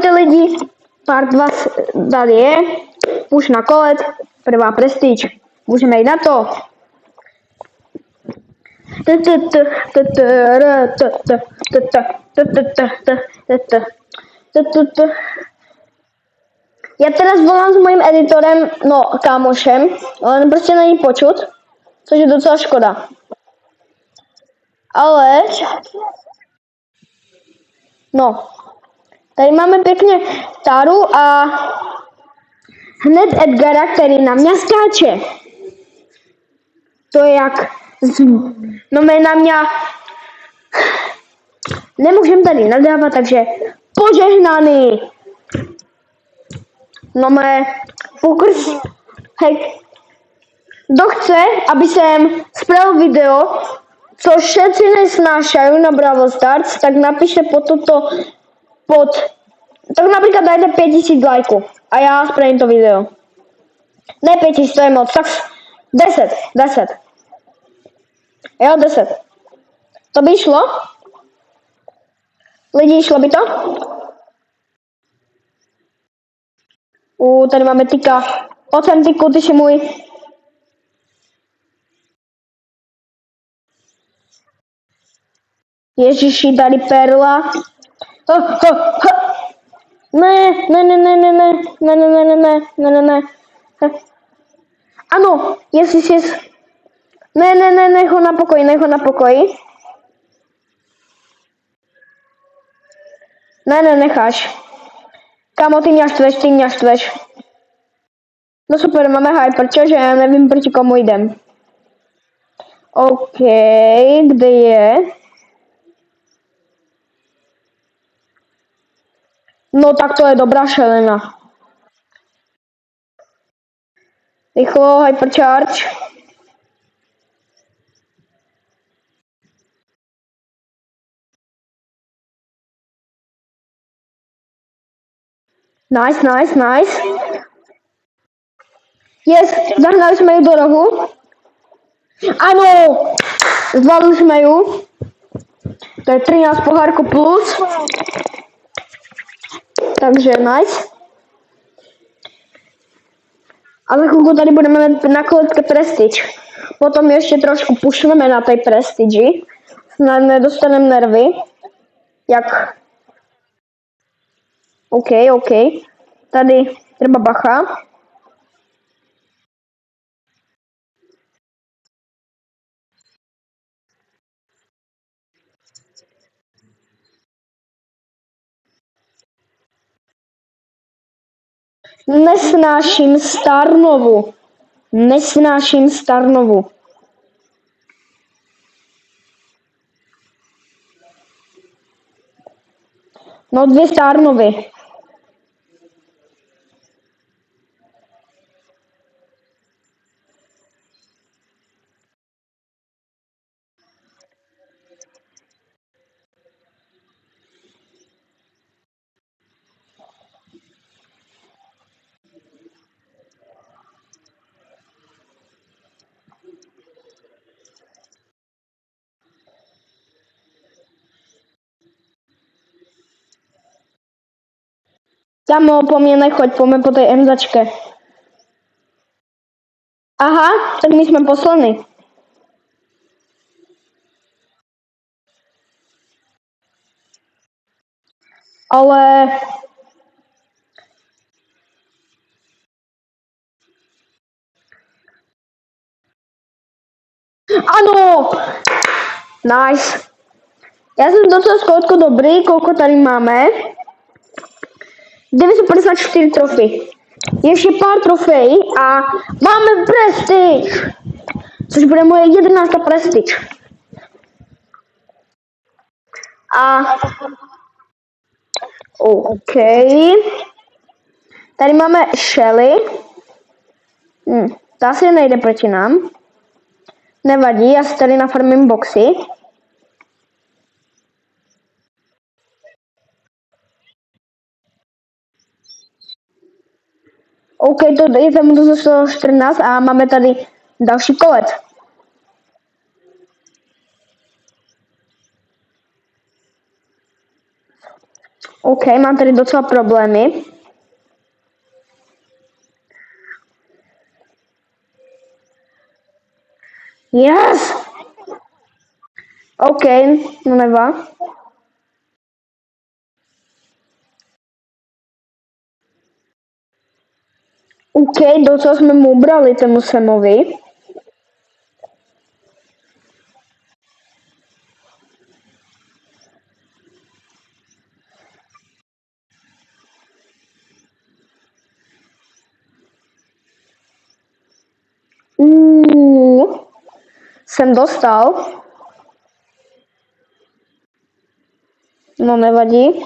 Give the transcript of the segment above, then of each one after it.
Ahojte lidi, part 2 tady je, už na kolet, prvá prestíž, můžeme jít na to. Já teraz volám s mojím editorem, no kámošem, ale prostě není počut, což je docela škoda. Ale, no, tady máme pěkně Taru a hned Edgara, který na mě skáče. To je jak no mě na mě nemůžem tady nadávat, takže požehnaný. No mé pokrs. Hej, kdo chce, aby jsem spravil video, co všetci nesnášají na Brawl Stars, tak napište tak například dajte 5000 lajků a já spravím to video. Ne 5000, to je moc, tak 10. Jo, 10. To by šlo? Lidi, šlo by to? Tady máme tyka. Ocen tyku, ty jsi můj. Ježiši, tady perla. Ne. Ano, yes. Ne, nech ho na pokoji. Ne, necháš. Kámo, ty mě štveš. No super, máme hyper, čože já nevím, proti komu jdem. OK, kde je? No tak to je dobrá šelena. Rychlo, hypercharge. Nice. Yes, zahnali jsme ji do rohu. Ano, zvládli jsme ji. To je 13 pohárku plus. Takže nice. A za chvilku tady budeme na koletce Prestige. Potom ještě trošku pušneme na té Prestige. Snad nedostaneme nervy. Jak? OK. Tady třeba bacha. Nesnáším Starnovu. No 2 Starnovy. Kámo, po mně nechoď, pojďme po té emzačke. Aha, tak my jsme poslani. Ale... Ano! Nice. Já jsem docela skutku dobrý, kolik tady máme. 954 trofy. Ještě pár trofejí a máme Prestige. Což bude moje 11. Prestige. A... OK. Tady máme Shelly. Ta asi nejde proti nám. Nevadí, já si tady nafarmím boxy. OK, to je tam do 114 a máme tady další kolet. OK, mám tady docela problémy. Yes! OK, no neba. OK, docela jsme mu ubrali tomu Samovi. Jsem dostal. No nevadí.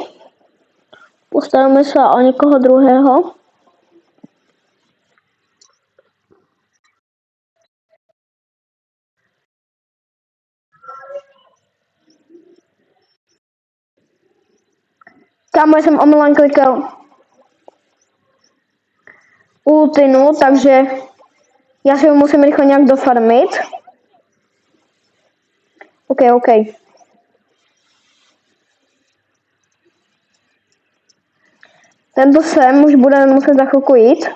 Postavíme se o někoho druhého. Kámo, jsem omylem klikal ultinu, takže já si ho musím rychle nějak dofarmit. OK. Tento sem už budeme muset za chvilku jít.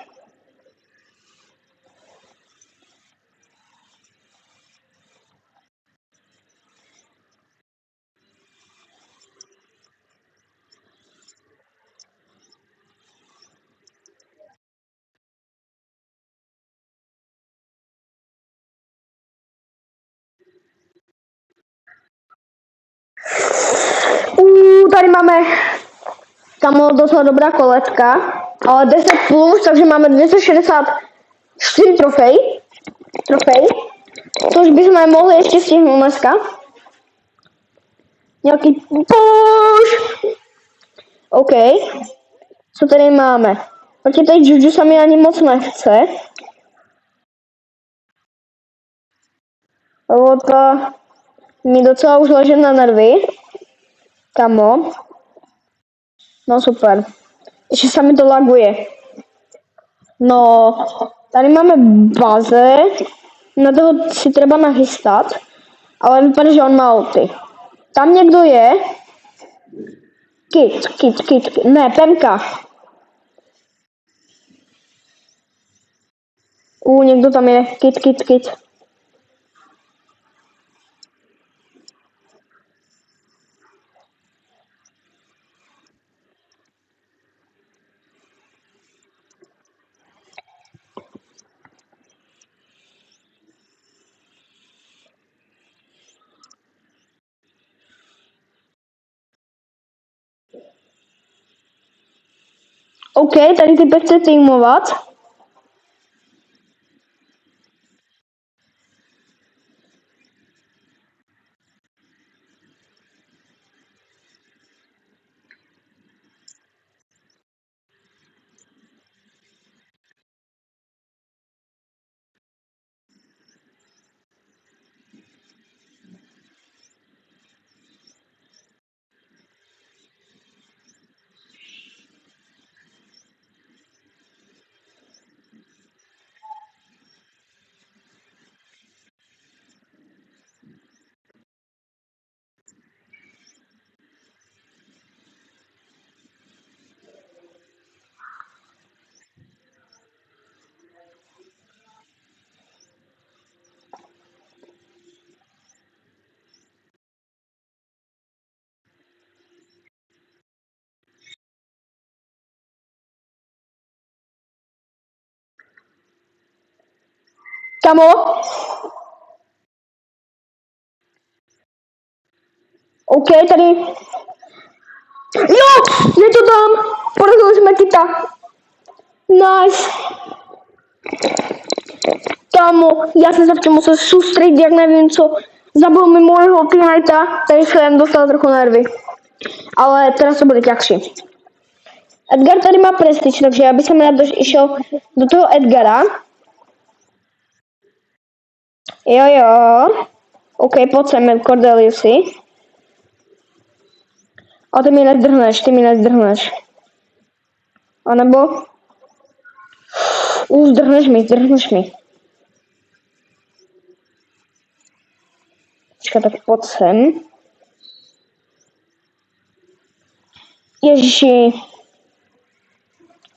Tady máme tam docela dobrá koletka, ale 10 plus, takže máme 264 trofej, což bychom mohli ještě stihnout dneska. Nějaký push. OK, co tady máme? Protože tady Juju se mi ani moc nechce. To mi docela už leží na nervy. Kamo. No super. Ještě se mi to laguje. No, tady máme baze. Na toho si treba nachystat. Ale vypadá, že on má ulty. Tam někdo je. Kit. Ne, Pemka. Někdo tam je. Kit. OK, tady ty chce týmovat. Kamo? OK, tady. Jo, je to tam. Porazili jsme Kita. Nice. Kámo, já jsem se v tom musel soustředit, jak nevím co. Zabil mi môjho teammatea, takže jsem dostal trochu nervy. Ale teraz to bude ťažší. Edgar tady má prestiž, takže já bych jsem rád išel do toho Edgara. Jo. OK, pojď sem, Cordeliusi. A ty mi nezdrhneš. A nebo... zdrhneš mi. Počkej, tak pojď sem. Ježiši.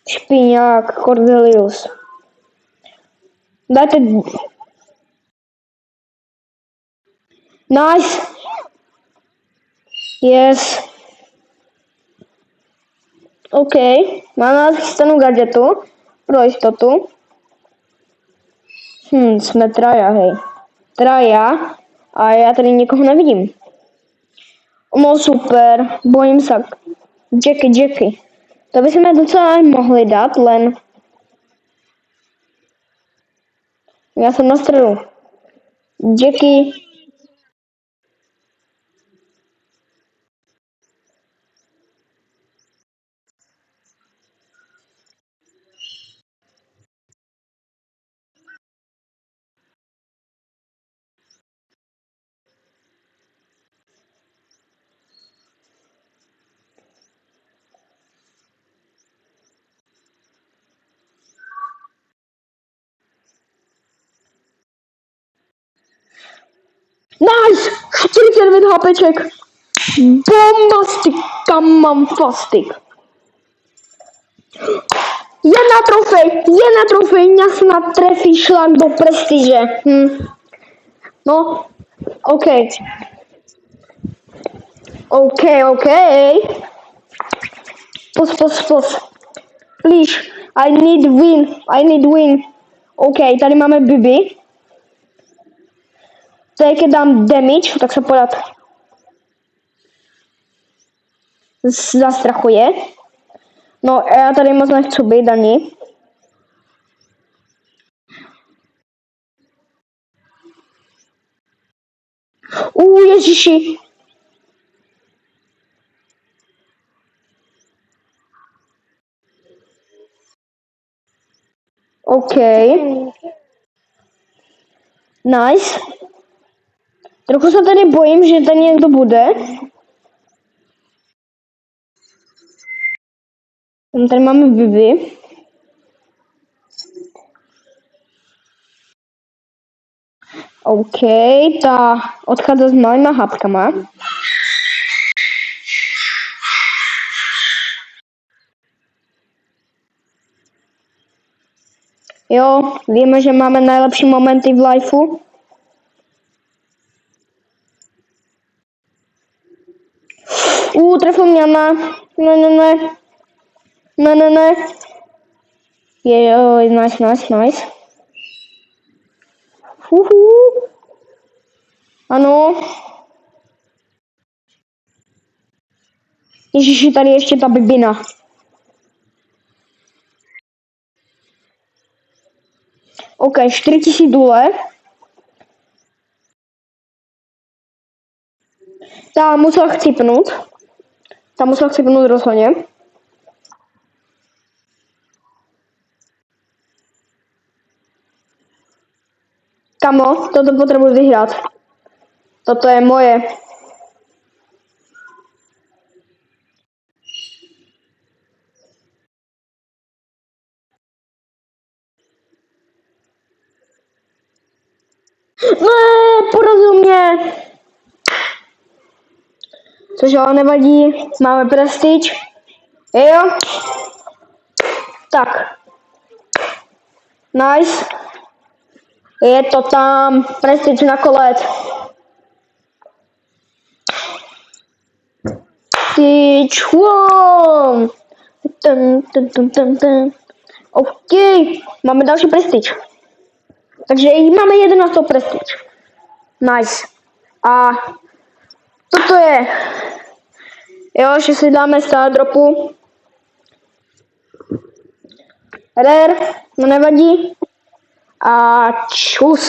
Špíňák, Cordelius. Dajte... Nice. Yes. OK. Máme nachystanou gadgetu. Pro jistotu. Jsme traja, hej. Traja. A já tady nikoho nevidím. No super. Bojím se. Jackie. To bychom docela mohli dát, len... Já jsem na středu. Jackie. Nice! 49 HPček. Bombastic. Kamamfastic. Jedna trofej, mňa snad trefí šlak do prestíže. No, OK. Pos. Please, I need win. OK, tady máme Bibi. Teď, keď dám damage, tak se podat zastrachuje. No, já tady moc nechci být ani. Ježiši. OK. Nice. Trochu se tady bojím, že tady někdo bude. Tady máme Bibi. OK, ta odchádza s malýma hapkama. Jo, víme, že máme najlepší momenty v lifeu. Trefil mě na... Ne. Jo, nice. Ano. Ježiši, tady ještě ta bibina. OK, 4000 dole. Ta musela chcípnout rozhodně. Kamo, toto potřebuji vyhrát. Toto je moje. Ne, porazil mě. Což ale nevadí, máme prestiž. Jo. Tak. Nice. Je to tam, prestiž na kolec. Prestiž, wow. OK, máme další prestiž. Takže máme 11 prestiž. Nice. A toto je. Jo, že si dáme star dropu. Rare, no nevadí. A čus.